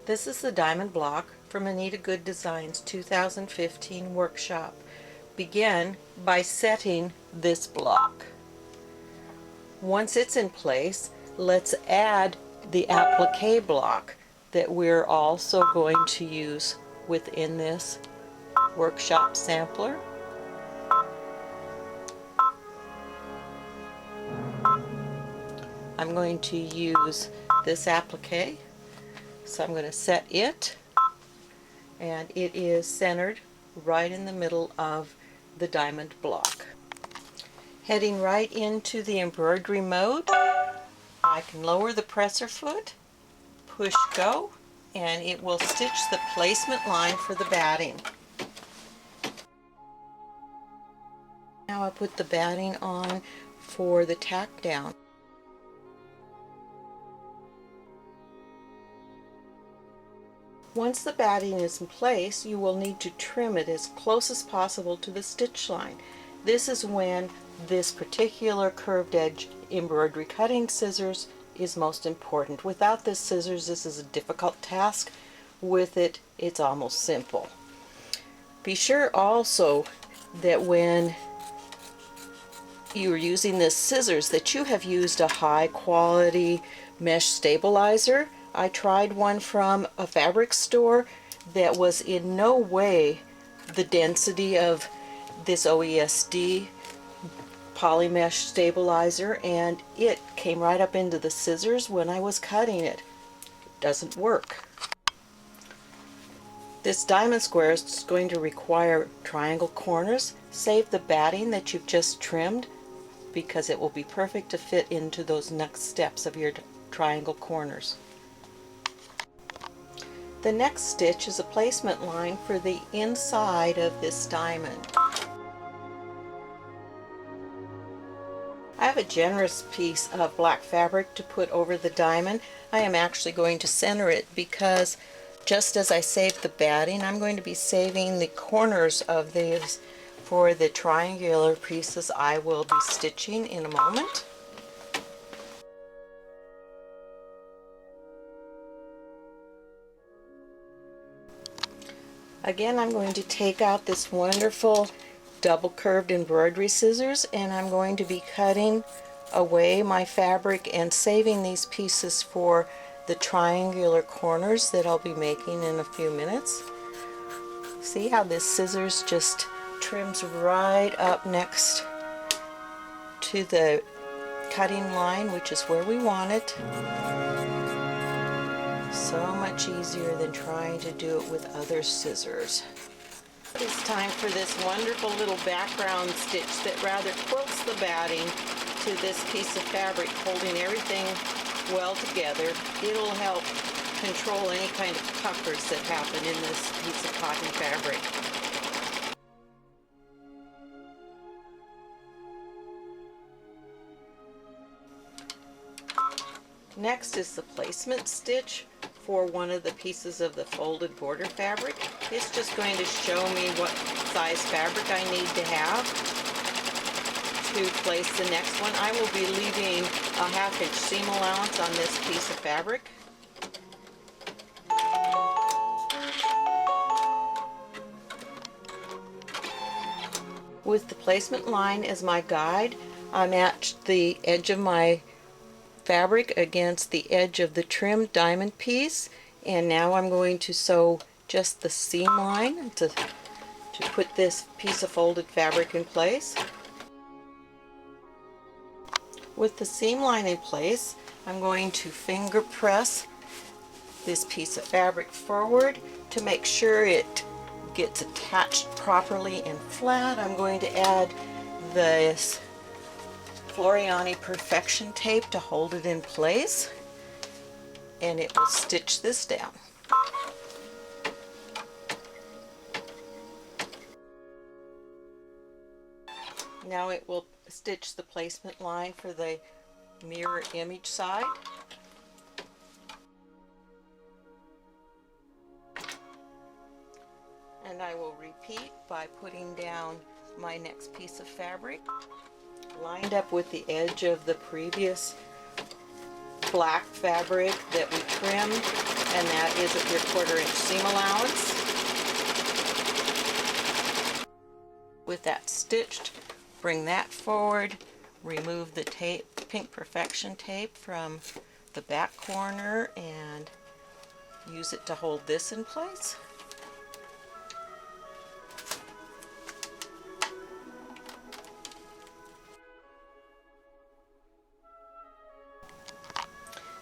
This is the diamond block from Anita Gooddesign's 2015 workshop. Begin by setting this block. Once it's in place, let's add the applique block that we're also going to use within this workshop sampler. I'm going to use this applique, so I'm going to set it, and it is centered right in the middle of the diamond block. Heading right into the embroidery mode, I can lower the presser foot, push go, and it will stitch the placement line for the batting. Now I put the batting on for the tack down. Once the batting is in place, you will need to trim it as close as possible to the stitch line. This is when this particular curved edge embroidery cutting scissors is most important. Without this scissors, this is a difficult task. With it, it's almost simple. Be sure also that when you're using this scissors that you have used a high quality mesh stabilizer. I tried one from a fabric store that was in no way the density of this OESD polymesh stabilizer, and it came right up into the scissors when I was cutting it. It doesn't work. This diamond square is going to require triangle corners. Save the batting that you've just trimmed because it will be perfect to fit into those next steps of your triangle corners. The next stitch is a placement line for the inside of this diamond. I have a generous piece of black fabric to put over the diamond. I am actually going to center it because just as I saved the batting, I'm going to be saving the corners of these for the triangular pieces I will be stitching in a moment. Again, I'm going to take out this wonderful double curved embroidery scissors, and I'm going to be cutting away my fabric and saving these pieces for the triangular corners that I'll be making in a few minutes. See how this scissors just trims right up next to the cutting line, which is where we want it. So much easier than trying to do it with other scissors. It's time for this wonderful little background stitch that rather quilts the batting to this piece of fabric, holding everything well together. It'll help control any kind of puckers that happen in this piece of cotton fabric. Next is the placement stitch for one of the pieces of the folded border fabric. It's just going to show me what size fabric I need to have to place the next one. I will be leaving a 1/2 inch seam allowance on this piece of fabric. With the placement line as my guide, I matched the edge of my fabric against the edge of the trimmed diamond piece, and now I'm going to sew just the seam line to put this piece of folded fabric in place. With the seam line in place, I'm going to finger press this piece of fabric forward to make sure it gets attached properly and flat. I'm going to add this Floriani Perfection tape to hold it in place, and it will stitch this down. Now it will stitch the placement line for the mirror image side. And I will repeat by putting down my next piece of fabric lined up with the edge of the previous black fabric that we trimmed, and that is at your 1/4 inch seam allowance. With that stitched, bring that forward, remove the tape, Pink Perfection tape from the back corner, and use it to hold this in place.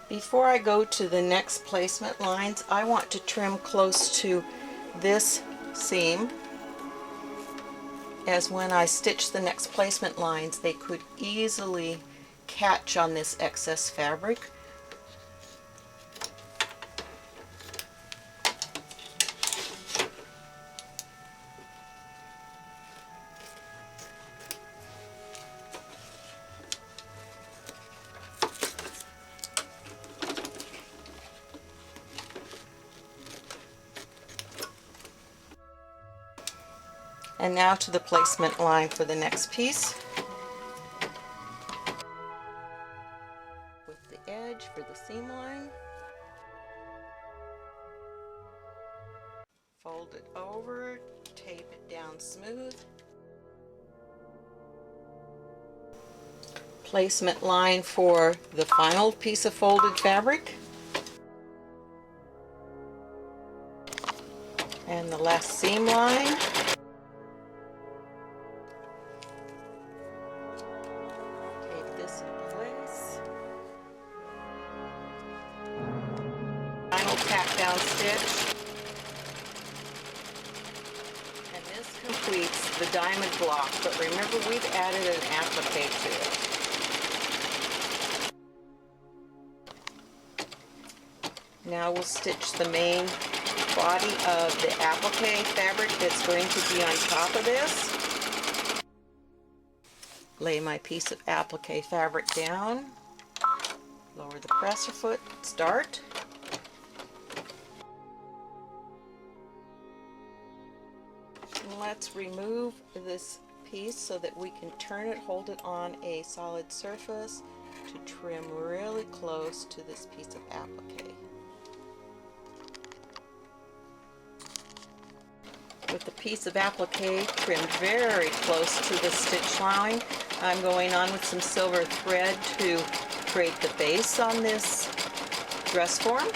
Before I go to the next placement lines, I want to trim close to this seam, as when I stitch the next placement lines, they could easily catch on this excess fabric. And now to the placement line for the next piece. With the edge for the seam line. Fold it over, tape it down smooth. Placement line for the final piece of folded fabric. And the last seam line. Final tack down stitch, and this completes the diamond block, but remember we've added an applique to it. Now we'll stitch the main body of the applique fabric that's going to be on top of this. Lay my piece of applique fabric down, lower the presser foot, start. Let's remove this piece so that we can turn it, hold it on a solid surface to trim really close to this piece of applique. With the piece of applique trimmed very close to the stitch line, I'm going on with some silver thread to create the base on this dress form.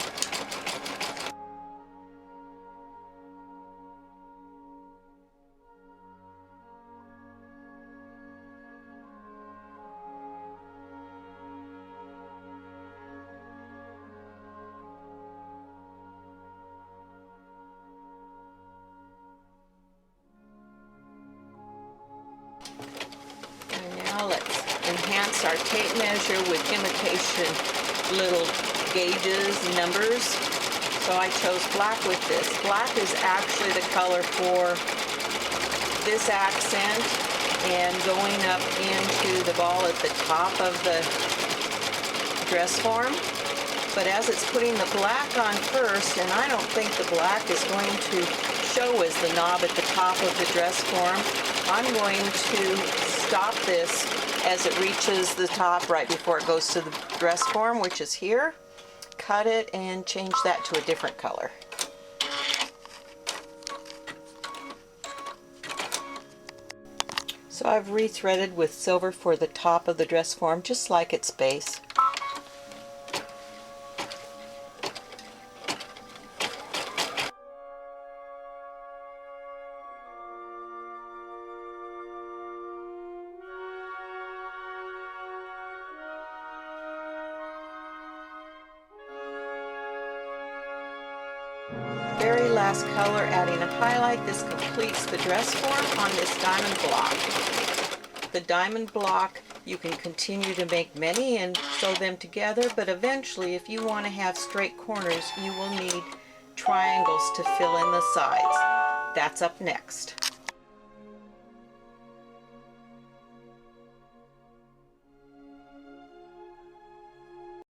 Now let's enhance our tape measure with imitation little gauges, numbers. So I chose black with this. Black is actually the color for this accent, and going up into the ball at the top of the dress form. But as it's putting the black on first, and I don't think the black is going to show as the knob at the top of the dress form, I'm going to stop this as it reaches the top right before it goes to the dress form, which is here. Cut it and change that to a different color. So I've rethreaded with silver for the top of the dress form, just like its base. Very last color, adding a highlight. This completes the dress form on this diamond block. The diamond block, you can continue to make many and sew them together, but eventually if you want to have straight corners, you will need triangles to fill in the sides. That's up next.